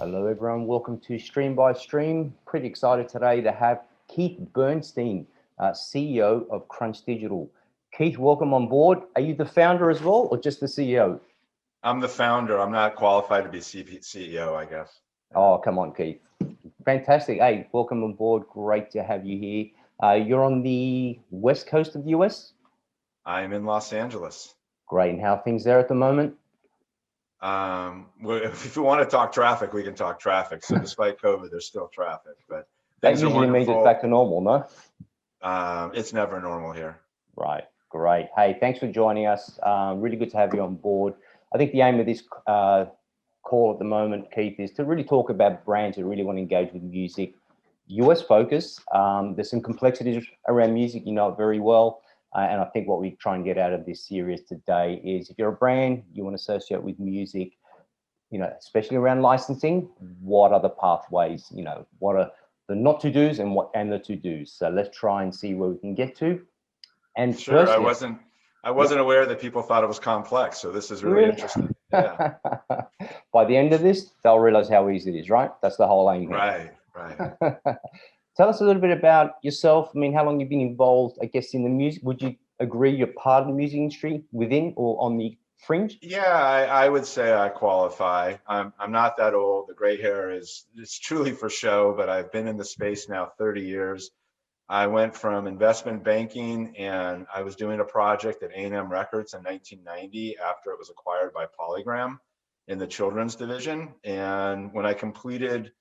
Hello, everyone. Welcome to Stream by Stream. Pretty excited today to have Keith Bernstein, CEO of Crunch Digital. Keith, welcome on board. Are you the founder as well, or just the CEO? I'm the founder. I'm not qualified to be CEO, I guess. Oh, come on, Keith. Fantastic. Hey, welcome on board. Great to have you here. You're on the west coast of the US? I'm in Los Angeles. Great. And how are things there at the moment? If you want to talk traffic, we can talk traffic. So despite COVID, there's still traffic, but That usually means it's back to normal, no? It's never normal here. Right. Great. Hey, thanks for joining us. Really good to have you on board. I think the aim of this call at the moment, Keith, is to really talk about brands who really want to engage with music. US focus. There's some complexities around music, you know it very well. And I think what we try and get out of this series today is if you're a brand, you want to associate with music, you know, especially around licensing, what are the pathways, you know, what are the not to do's and the to do's. So let's try and see where we can get to. And sure, I wasn't aware that people thought it was complex. So this is really interesting. Yeah. By the end of this, they'll realize how easy it is, right? That's the whole aim here. Right. Tell us a little bit about yourself. I mean, how long you've been involved, I guess, in the music. Would you agree you're part of the music industry within or on the fringe? Yeah, I would say I qualify. I'm not that old. The gray hair is truly for show, but I've been in the space now 30 years. I went from investment banking and I was doing a project at A&M Records in 1990 after it was acquired by Polygram in the children's division. And when I completed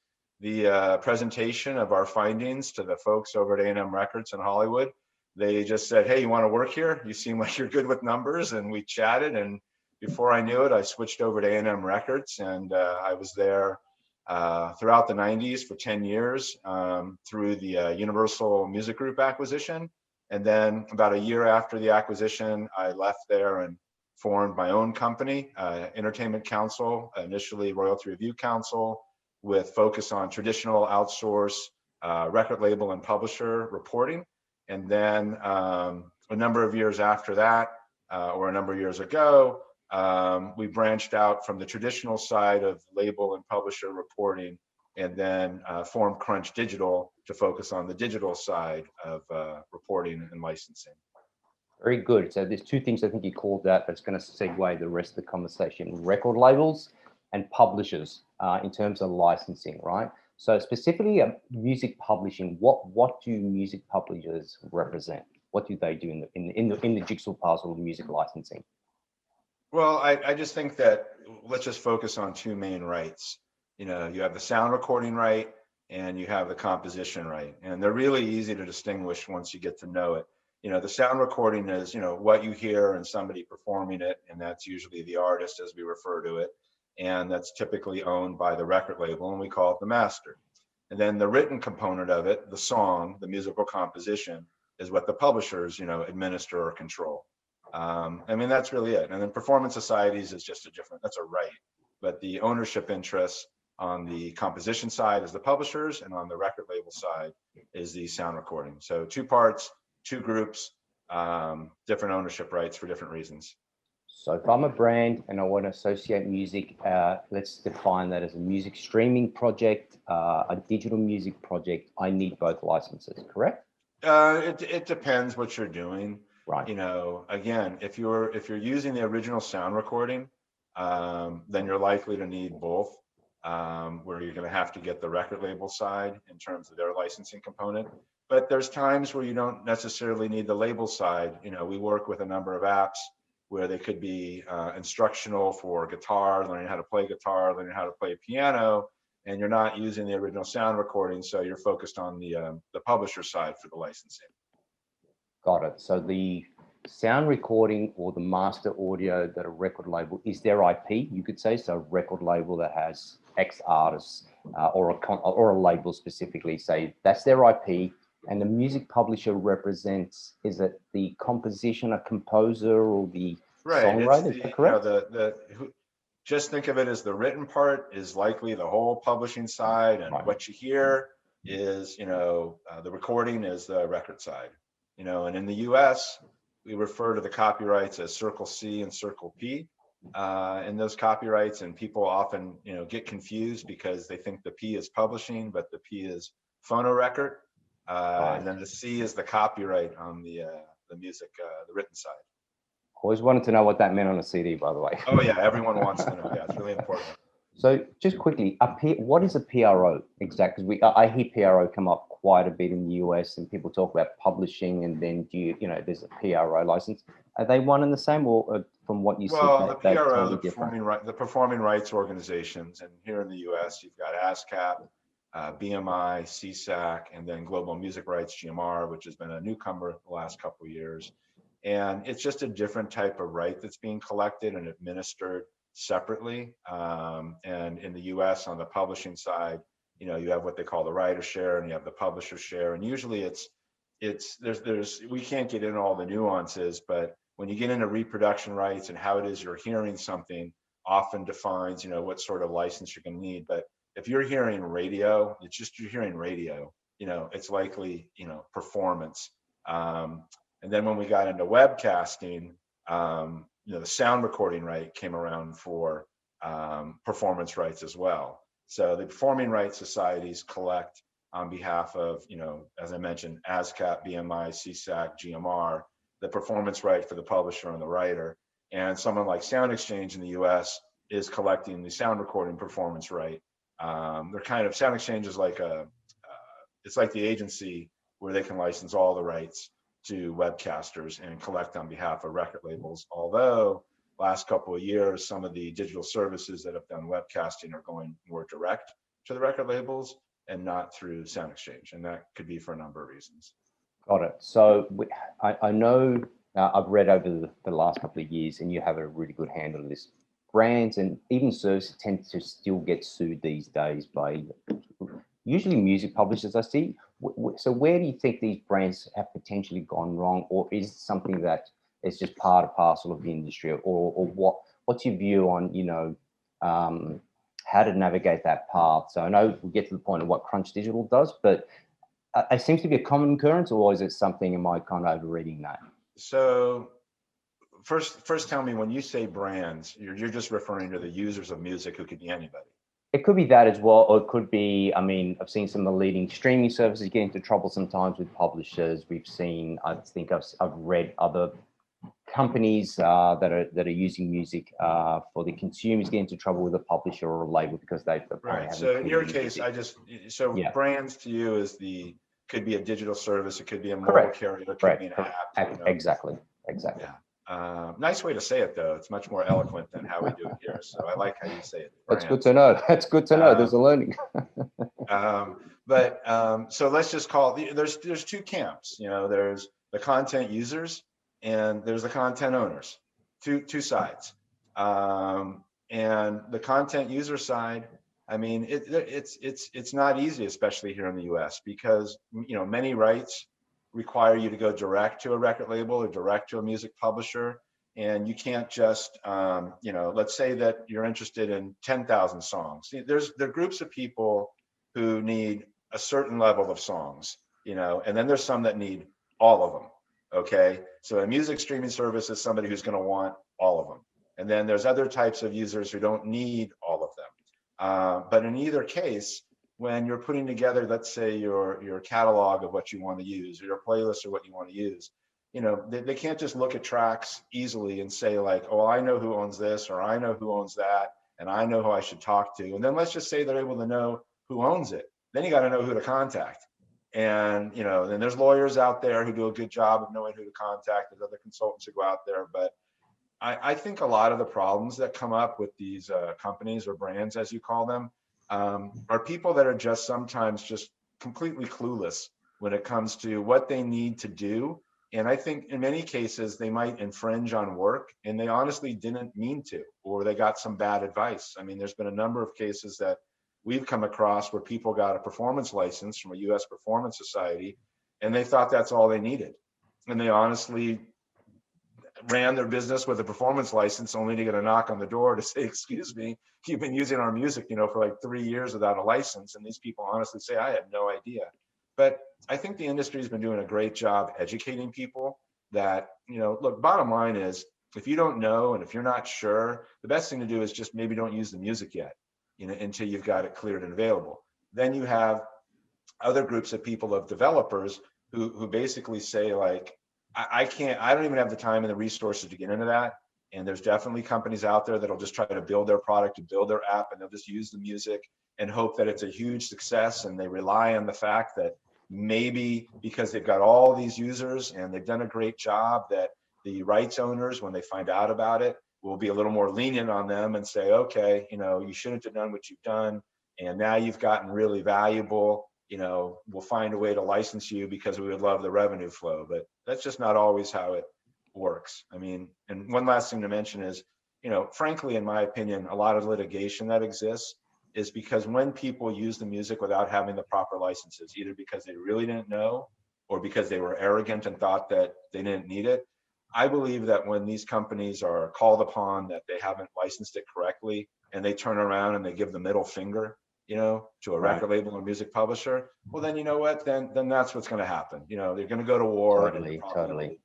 the presentation of our findings to the folks over at A&M Records in Hollywood, they just said, "Hey, you want to work here? You seem like you're good with numbers." And we chatted, and before I knew it, I switched over to A&M Records, and I was there throughout the 90s for 10 years through the Universal Music Group acquisition. And then about a year after the acquisition, I left there and formed my own company, Entertainment Council, initially Royalty Review Council, with focus on traditional outsource record label and publisher reporting. And then a number of years after that, or a number of years ago, we branched out from the traditional side of label and publisher reporting and then formed Crunch Digital to focus on the digital side of reporting and licensing. Very good. So there's two things I think you called out that's going to segue the rest of the conversation: record labels and publishers in terms of licensing, right? So specifically music publishing, what do music publishers represent? What do they do in the jigsaw puzzle of music licensing? Well, I just think that let's just focus on two main rights. You know, you have the sound recording right and you have the composition right. And they're really easy to distinguish once you get to know it. You know, the sound recording is, you know, what you hear and somebody performing it, and that's usually the artist as we refer to it. And that's typically owned by the record label, and we call it the master. And then the written component of it, the song, the musical composition, is what the publishers, you know, administer or control. I mean, that's really it. And then performance societies is just that's a right. But the ownership interests on the composition side is the publishers, and on the record label side is the sound recording. So two parts, two groups, different ownership rights for different reasons. So if I'm a brand and I want to associate music, let's define that as a music streaming project, a digital music project. I need both licenses, correct? It depends what you're doing. Right. You know, again, if you're using the original sound recording, then you're likely to need both, where you're going to have to get the record label side in terms of their licensing component. But there's times where you don't necessarily need the label side. You know, we work with a number of apps where they could be instructional for guitar, learning how to play guitar, learning how to play piano, and you're not using the original sound recording, so you're focused on the publisher side for the licensing. Got it. So the sound recording or the master audio that a record label is their IP, you could say. So a record label that has X artists or a label specifically, say that's their IP, and the music publisher represents, is it the composition, a composer, or the songwriter? Is that correct? You know, just think of it as the written part is likely the whole publishing side, and what you hear is, you know, the recording is the record side. You know, and in the US, we refer to the copyrights as Circle C and Circle P. in those copyrights, and people often, get confused because they think the P is publishing, but the P is phonorecord, Right. and then the C is the copyright on the music, the written side. Always wanted to know what that meant on a CD, by the way. Oh yeah, everyone wants to know. Yeah, it's really important. So just quickly, what is a PRO exactly? Because I hear PRO come up quite a bit in the US, and people talk about publishing, and then there's a PRO license. Are they one and the same, or from what you see, Well, the they're PRO, totally different? the performing rights organizations, and here in the U.S., you've got ASCAP, BMI, CSAC, and then Global Music Rights, GMR, which has been a newcomer the last couple of years. And it's just a different type of right that's being collected and administered separately. And in the U.S., on the publishing side, you have what they call the writer share, and you have the publisher share, and usually we can't get into all the nuances, but when you get into reproduction rights and how it is you're hearing something, often defines, what sort of license you're going to need. But if you're hearing radio, you're hearing radio, it's likely, performance. And then when we got into webcasting, the sound recording right came around for performance rights as well. So the performing rights societies collect on behalf of, as I mentioned, ASCAP, BMI, CSAC, GMR, the performance right for the publisher and the writer. And someone like Sound Exchange in the US is collecting the sound recording performance right. Sound Exchange is like it's like the agency where they can license all the rights to webcasters and collect on behalf of record labels. Although last couple of years, some of the digital services that have done webcasting are going more direct to the record labels and not through Sound Exchange. And that could be for a number of reasons. Got it. So I know I've read over the last couple of years, and you have a really good handle on this. Brands and even services tend to still get sued these days by usually music publishers, I see. So where do you think these brands have potentially gone wrong, or is it something that is just part and parcel of the industry, or what's your view on, how to navigate that path? So I know we get to the point of what Crunch Digital does, but it seems to be a common occurrence, or is it something, am I kind of overreading that? So first tell me, when you say brands, you're just referring to the users of music, who could be anybody. It could be that as well, or it could be, I've seen some of the leading streaming services get into trouble sometimes with publishers. We've seen, I think I've read other companies that are using music for the consumers get into trouble with a publisher or a label because they right. So in your case, yeah. brands to you could be a digital service, it could be a mobile Correct. carrier, it could Correct. be an Correct. app. Exactly. Yeah. Nice way to say it, though. It's much more eloquent than how we do it here. So I like how you say it. That's good to know. That's good to know. There's a learning. So let's just call it, there's two camps. There's the content users and there's the content owners. Two sides. And the content user side, it's not easy, especially here in the US, because many rights require you to go direct to a record label or direct to a music publisher, and you can't just let's say that you're interested in 10,000 songs. There are groups of people who need a certain level of songs, and then there's some that need all of them. Okay, so a music streaming service is somebody who's going to want all of them, and then there's other types of users who don't need all of them. But in either case, when you're putting together, let's say your catalog of what you want to use, or your playlist, or what you want to use, they can't just look at tracks easily and say like, oh, I know who owns this, or I know who owns that, and I know who I should talk to. And then let's just say they're able to know who owns it. Then you got to know who to contact. And then there's lawyers out there who do a good job of knowing who to contact. There's other consultants who go out there, but I think a lot of the problems that come up with these companies, or brands, as you call them, are people that are just sometimes just completely clueless when it comes to what they need to do. And I think in many cases, they might infringe on work, and they honestly didn't mean to, or they got some bad advice. There's been a number of cases that we've come across where people got a performance license from a US performance society, and they thought that's all they needed. And they honestly ran their business with a performance license, only to get a knock on the door to say, excuse me, you've been using our music, for like 3 years without a license. And these people honestly say, I had no idea. But I think the industry has been doing a great job educating people that, look, bottom line is, if you don't know and if you're not sure, the best thing to do is just maybe don't use the music yet, until you've got it cleared and available. Then you have other groups of people, of developers, who basically say like, I can't, I don't even have the time and the resources to get into that. And there's definitely companies out there that'll just try to build their product and build their app, and they'll just use the music and hope that it's a huge success. And they rely on the fact that maybe because they've got all these users and they've done a great job, that the rights owners, when they find out about it, will be a little more lenient on them and say, okay, you shouldn't have done what you've done. And now you've gotten really valuable, we'll find a way to license you because we would love the revenue flow. But that's just not always how it works. I mean, and one last thing to mention is, frankly, in my opinion, a lot of litigation that exists is because when people use the music without having the proper licenses, either because they really didn't know or because they were arrogant and thought that they didn't need it. I believe that when these companies are called upon that they haven't licensed it correctly, and they turn around and they give the middle finger, to a record label or music publisher, well, then you know what? Then that's what's going to happen. They're going to go to war. Totally.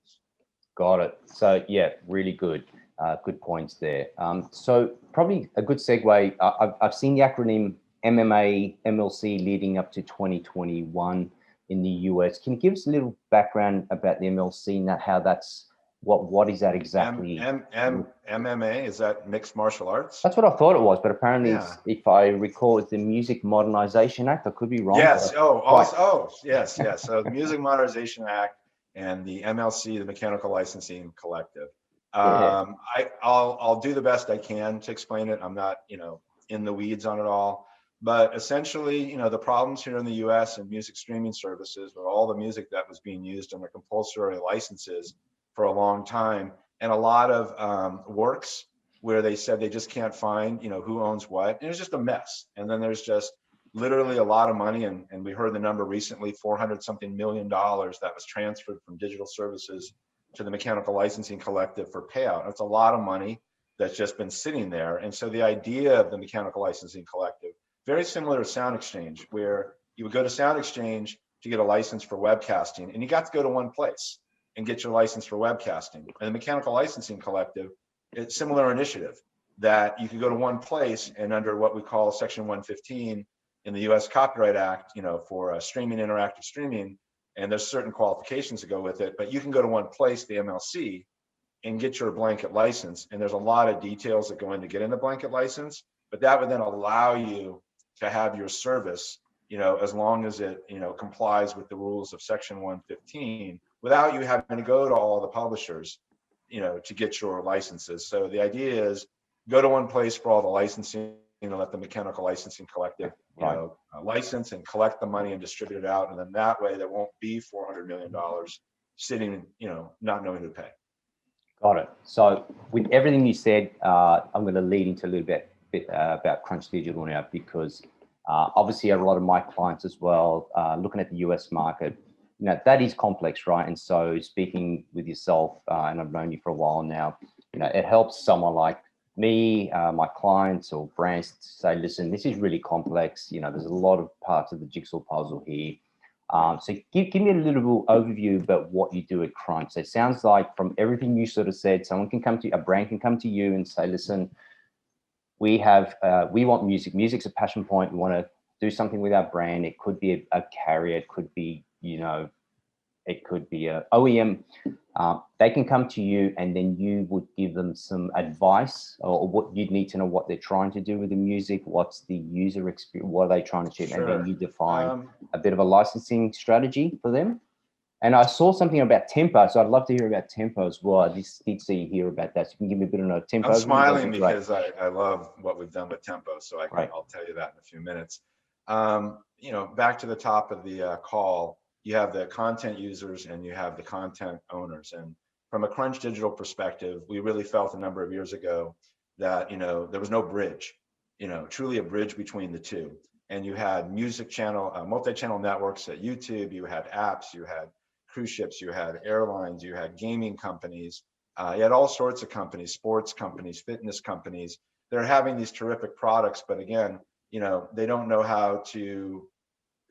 Got it. So yeah, really good. Good points there. So probably a good segue. I've seen the acronym MMA, MLC leading up to 2021 in the US. Can you give us a little background about the MLC and how that's, what is that exactly? MMA, is that mixed martial arts? That's what I thought it was, but apparently, if I recall, it's the Music Modernization Act. I could be wrong. Yes. Yes. So the Music Modernization Act and the MLC, the Mechanical Licensing Collective. I'll do the best I can to explain it. I'm not, in the weeds on it all, but essentially, the problems here in the US and music streaming services with all the music that was being used under compulsory licenses for a long time, and a lot of works where they said they just can't find, who owns what. And it's just a mess. And then there's just literally a lot of money. And we heard the number recently, $400-something million that was transferred from digital services to the Mechanical Licensing Collective for payout. That's a lot of money that's just been sitting there. And so the idea of the Mechanical Licensing Collective, very similar to Sound Exchange, where you would go to Sound Exchange to get a license for webcasting, and you got to go to one place and get your license for webcasting. And the Mechanical Licensing Collective, it's a similar initiative that you can go to one place, and under what we call Section 115 in the US Copyright Act, for streaming, interactive streaming, and there's certain qualifications to go with it, but you can go to one place, the MLC, and get your blanket license. And there's a lot of details that go into getting the blanket license, but that would then allow you to have your service, as long as it, complies with the rules of Section 115, without you having to go to all the publishers, to get your licenses. So the idea is go to one place for all the licensing, let the Mechanical Licensing Collective, license and collect the money and distribute it out. And then that way there won't be $400 million sitting, not knowing who to pay. Got it. So with everything you said, I'm going to lead into a little bit about Crunch Digital now, because obviously a lot of my clients as well, looking at the US market, that is complex, right? And so speaking with yourself, and I've known you for a while now, it helps someone like me, my clients or brands to say, listen, this is really complex. There's a lot of parts of the jigsaw puzzle here. So give me a little overview about what you do at Crunch. So it sounds like from everything you sort of said, someone can come to a brand can come to you and say, listen, we want music. Music's a passion point. We want to do something with our brand. It could be a carrier. It could be, it could be a OEM. They can come to you, and then you would give them some advice, or what you'd need to know what they're trying to do with the music. What's the user experience? What are they trying to achieve? Sure. And then you define a bit of a licensing strategy for them. And I saw something about tempo, so I'd love to hear about tempo as well. I just did see you hear about that. So you can give me a bit of a tempo. I'm smiling because I love what we've done with tempo, so I'll tell you that in a few minutes. Back to the top of the call, you have the content users and you have the content owners. And from a Crunch Digital perspective, we really felt a number of years ago that, there was no bridge, truly a bridge between the two. And you had music channel, multi-channel networks at YouTube, you had apps, you had cruise ships, you had airlines, you had gaming companies, you had all sorts of companies, sports companies, fitness companies. They're having these terrific products, but again, they don't know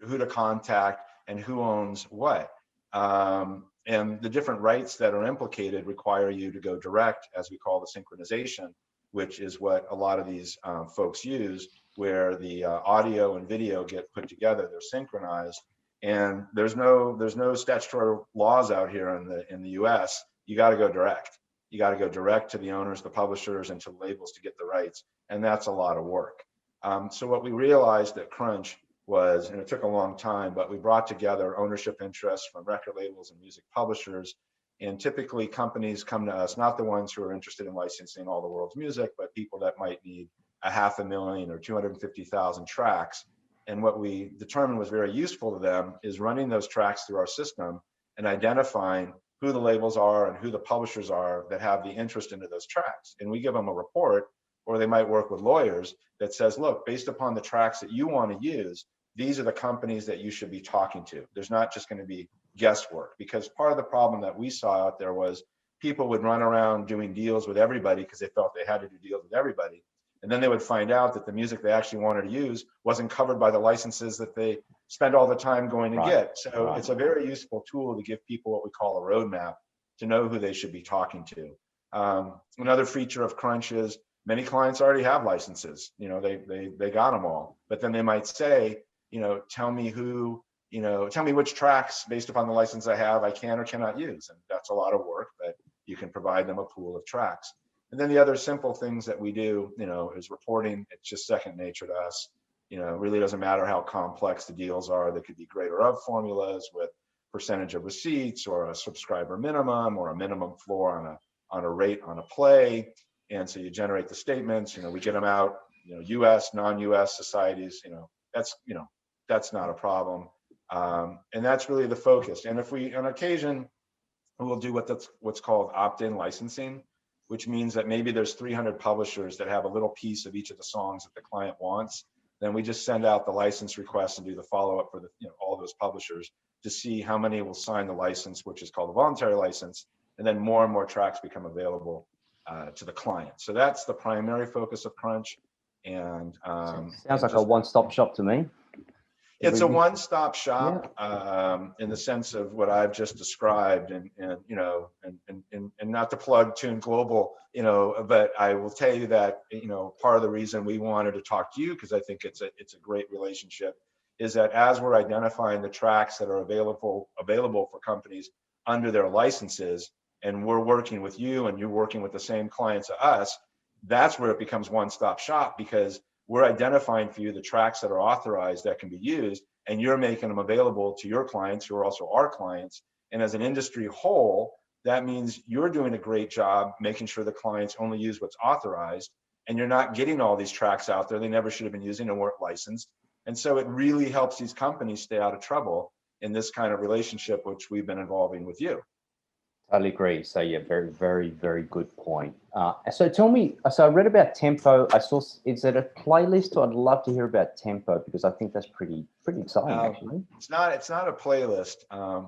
who to contact and who owns what. And the different rights that are implicated require you to go direct, as we call the synchronization, which is what a lot of these folks use, where the audio and video get put together, they're synchronized. And there's no statutory laws out here in the US. You got to go direct. You got to go direct to the owners, the publishers, and to the labels to get the rights. And that's a lot of work. So what we realized at Crunch was, and it took a long time, but we brought together ownership interests from record labels and music publishers. And typically companies come to us, not the ones who are interested in licensing all the world's music, but people that might need 500,000 or 250,000 tracks. And what we determined was very useful to them is running those tracks through our system and identifying who the labels are and who the publishers are that have the interest into those tracks. And we give them a report, or they might work with lawyers that says, look, based upon the tracks that you want to use, these are the companies that you should be talking to. There's not just going to be guesswork, because part of the problem that we saw out there was people would run around doing deals with everybody because they felt they had to do deals with everybody. And then they would find out that the music they actually wanted to use wasn't covered by the licenses that they spend all the time going to get. So it's a very useful tool to give people what we call a roadmap to know who they should be talking to. Another feature of Crunch is many clients already have licenses. They got them all, but then they might say, tell me which tracks based upon the license I have I can or cannot use. And that's a lot of work, but you can provide them a pool of tracks. And then the other simple things that we do, is reporting. It's just second nature to us. It really doesn't matter how complex the deals are. They could be greater of formulas with percentage of receipts, or a subscriber minimum, or a minimum floor on a rate on a play. And so you generate the statements, we get them out, US, non-US societies, that's not a problem. And that's really the focus. And if we, on occasion, we'll do what's called opt-in licensing, which means that maybe there's 300 publishers that have a little piece of each of the songs that the client wants. Then we just send out the license request and do the follow-up for all those publishers to see how many will sign the license, which is called a voluntary license. And then more and more tracks become available to the client. So that's the primary focus of Crunch. And sounds like a one-stop shop to me. It's a one-stop shop, in the sense of what I've just described, and not to plug Tune Global, but I will tell you that part of the reason we wanted to talk to you, because I think it's a great relationship, is that as we're identifying the tracks that are available for companies under their licenses, and we're working with you and you're working with the same clients as us, that's where it becomes one-stop shop, because we're identifying for you the tracks that are authorized that can be used, and you're making them available to your clients who are also our clients. And as an industry whole, that means you're doing a great job making sure the clients only use what's authorized, and you're not getting all these tracks out there they never should have been using and weren't licensed. And so it really helps these companies stay out of trouble in this kind of relationship, which we've been involving with you. Totally agree. So yeah, very, very, very good point. So tell me, so I read about Tempo. I saw, is it a playlist? I'd love to hear about Tempo, because I think that's pretty exciting, actually. It's not a playlist.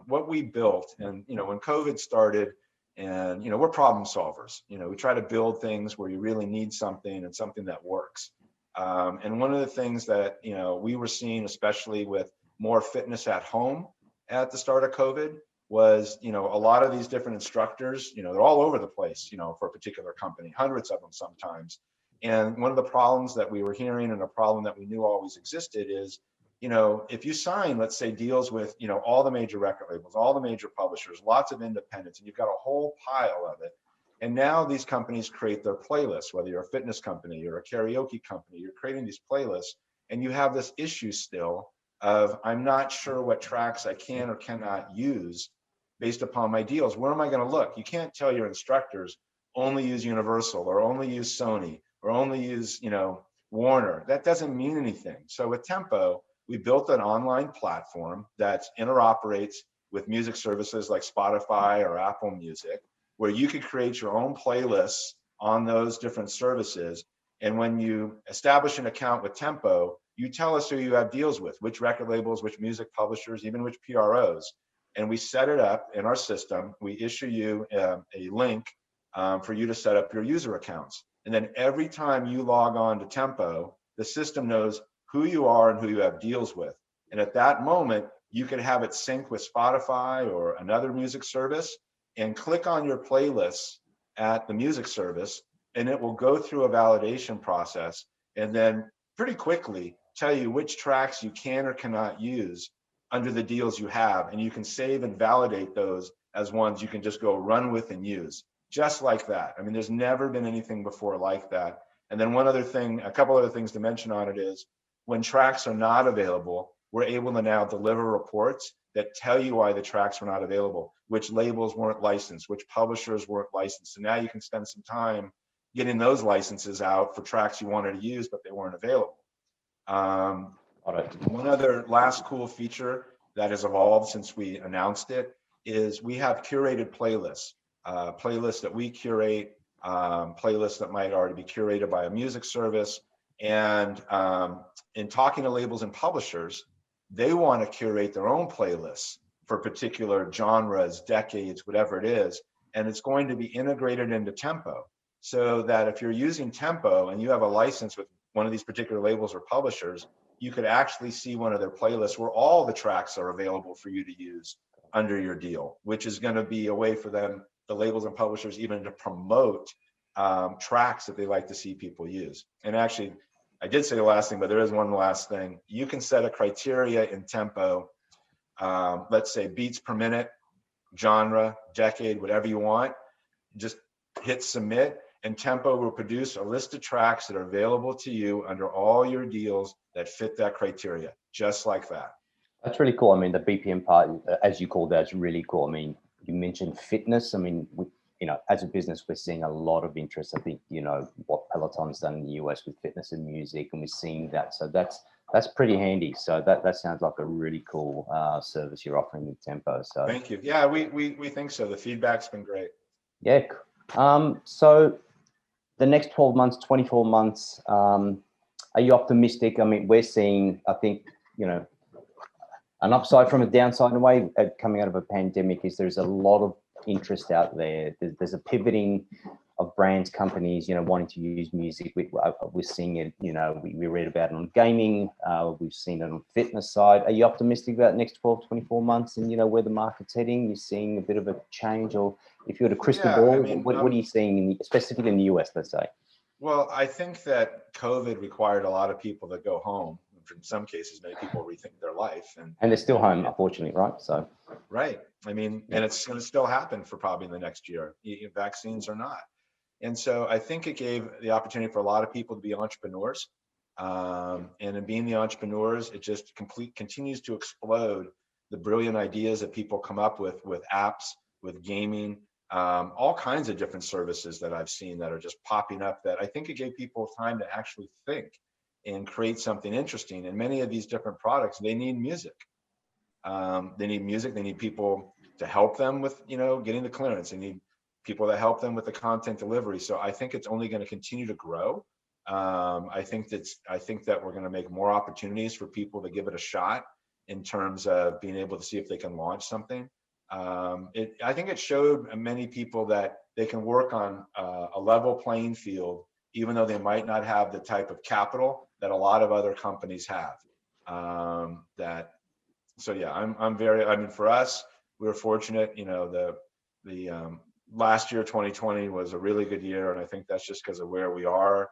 What we built, and when COVID started, and we're problem solvers. We try to build things where you really need something, and something that works. And one of the things that we were seeing, especially with more fitness at home at the start of COVID, was, a lot of these different instructors, they're all over the place, for a particular company, hundreds of them sometimes. And one of the problems that we were hearing, and a problem that we knew always existed, is, if you sign, let's say, deals with, all the major record labels, all the major publishers, lots of independents, and you've got a whole pile of it. And now these companies create their playlists, whether you're a fitness company or a karaoke company, you're creating these playlists, and you have this issue still of, I'm not sure what tracks I can or cannot use based upon my deals. Where am I going to look? You can't tell your instructors only use Universal, or only use Sony, or only use, Warner. That doesn't mean anything. So with Tempo, we built an online platform that interoperates with music services like Spotify or Apple Music, where you could create your own playlists on those different services. And when you establish an account with Tempo, you tell us who you have deals with, which record labels, which music publishers, even which PROs. And we set it up in our system. We issue you a link for you to set up your user accounts. And then every time you log on to Tempo, the system knows who you are and who you have deals with. And at that moment, you can have it sync with Spotify or another music service and click on your playlists at the music service, and it will go through a validation process and then pretty quickly tell you which tracks you can or cannot use under the deals you have. And you can save and validate those as ones you can just go run with and use, just like that. I mean, there's never been anything before like that. And then one other thing, a couple other things to mention on it is when tracks are not available, we're able to now deliver reports that tell you why the tracks were not available, which labels weren't licensed, which publishers weren't licensed. So now you can spend some time getting those licenses out for tracks you wanted to use, but they weren't available. One other last cool feature that has evolved since we announced it is we have curated playlists, playlists that we curate, playlists that might already be curated by a music service. And in talking to labels and publishers, they want to curate their own playlists for particular genres, decades, whatever it is. And it's going to be integrated into Tempo, so that if you're using Tempo and you have a license with one of these particular labels or publishers, you could actually see one of their playlists where all the tracks are available for you to use under your deal, which is going to be a way for them, the labels and publishers, even to promote tracks that they like to see people use. And actually, I did say the last thing, but there is one last thing. You can set a criteria in Tempo, let's say beats per minute, genre, decade, whatever you want. Just hit submit, and Tempo will produce a list of tracks that are available to you under all your deals that fit that criteria, just like that. That's really cool. I mean, the BPM part, as you called that, is really cool. I mean, you mentioned fitness. I mean, as a business, we're seeing a lot of interest. I think, what Peloton's done in the US with fitness and music, and we're seeing that. So that's pretty handy. So that sounds like a really cool service you're offering with Tempo. So thank you. Yeah, we think so. The feedback's been great. Yeah. So the next 12 months, 24 months, are you optimistic? I mean, we're seeing, I think, an upside from a downside in a way coming out of a pandemic is there's a lot of interest out there. There's a pivoting of brands, companies, wanting to use music. We're seeing it, we read about it on gaming. We've seen it on fitness side. Are you optimistic about the next 12, 24 months and, where the market's heading? You're seeing a bit of a change, or if you were to crystal ball, I mean, what are you seeing, specifically in the US, let's say? Well, I think that COVID required a lot of people to go home. In some cases, many people rethink their life. And they're still home, unfortunately, right? So. Right. I mean, and it's going to still happen for probably in the next year, vaccines or not. And so I think it gave the opportunity for a lot of people to be entrepreneurs. And in being the entrepreneurs, it just continues to explode the brilliant ideas that people come up with apps, with gaming, all kinds of different services that I've seen that are just popping up, that I think it gave people time to actually think and create something interesting. And many of these different products, they need music. They need people to help them with, getting the clearance. They need people that help them with the content delivery. So I think it's only going to continue to grow. I think that we're going to make more opportunities for people to give it a shot in terms of being able to see if they can launch something. I think it showed many people that they can work on a level playing field, even though they might not have the type of capital that a lot of other companies have. So yeah, I mean, for us, we were fortunate, the last year, 2020 was a really good year. And I think that's just because of where we are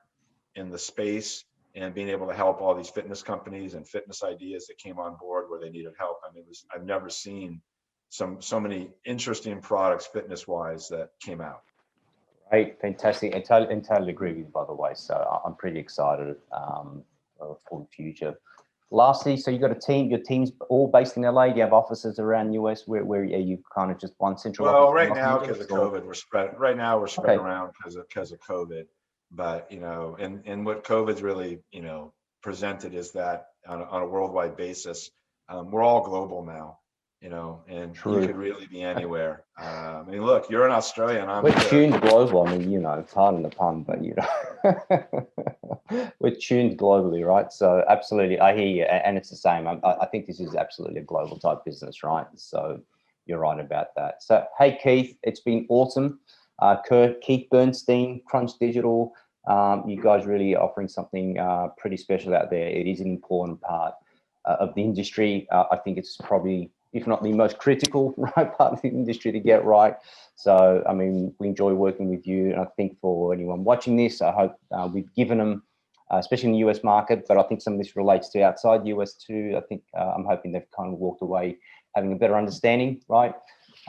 in the space and being able to help all these fitness companies and fitness ideas that came on board where they needed help. I mean, I've never seen so many interesting products fitness wise that came out. Right, fantastic. I totally agree with you, by the way. So I'm pretty excited for the future. Lastly, so you got a team. Your team's all based in LA. Do you have offices around US? Where are you kind of just one central office? Well, right now because of COVID, we're spread. Right now we're spread around because of COVID. But and what COVID's really presented is that on a worldwide basis, we're all global now. And True. You could really be anywhere. I mean, look, you're in Australia, and we're tuned global. I mean, it's hard in the pun, but we're tuned globally, right? So absolutely, I hear you, and it's the same. I think this is absolutely a global type business, right? So you're right about that. So hey, Keith, it's been awesome. Keith Bernstein, Crunch Digital. You guys really offering something pretty special out there. It is an important part of the industry. I think it's probably, if not the most critical, right, part of the industry to get right. So, I mean, we enjoy working with you. And I think for anyone watching this, I hope we've given them, especially in the US market, but I think some of this relates to outside the US too. I think I'm hoping they've kind of walked away having a better understanding, right,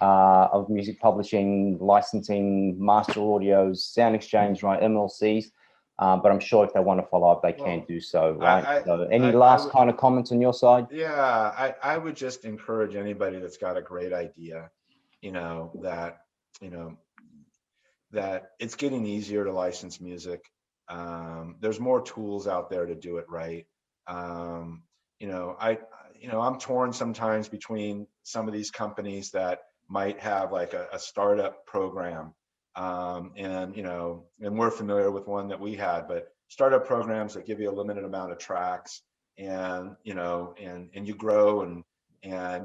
of music publishing, licensing, master audios, sound exchange, right, MLCs. But I'm sure if they want to follow up, they can do so, right? So any last kind of comments on your side? Yeah, I would just encourage anybody that's got a great idea, that, that it's getting easier to license music. There's more tools out there to do it right. I'm torn sometimes between some of these companies that might have like a startup program. And we're familiar with one that we had, but startup programs that give you a limited amount of tracks, and you grow and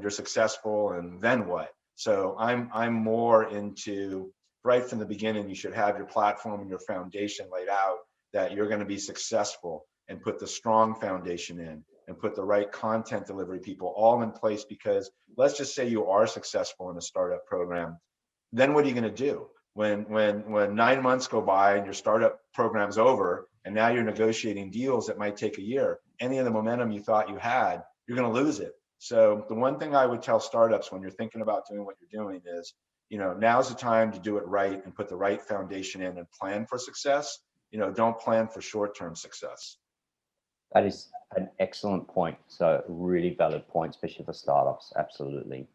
you're successful, and then what? So I'm more into, right from the beginning, you should have your platform and your foundation laid out, that you're going to be successful, and put the strong foundation in, and put the right content delivery people all in place. Because let's just say you are successful in a startup program, then what are you going to do when 9 months go by and your startup program's over, and now you're negotiating deals that might take a year? Any of the momentum you thought you had, you're going to lose it. So the one thing I would tell startups when you're thinking about doing what you're doing is, now's the time to do it right and put the right foundation in and plan for success. Don't plan for short-term success. That is an excellent point. So really valid point, especially for startups. Absolutely.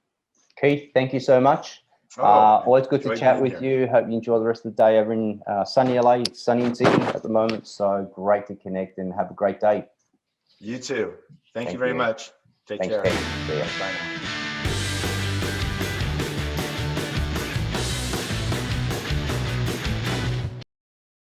Keith, thank you so much. Always good to chat with you. Hope you enjoy the rest of the day over in sunny LA. It's sunny in Sydney at the moment. So great to connect, and have a great day. You too. Thank you very much. Take care. Keith. See ya. Bye now.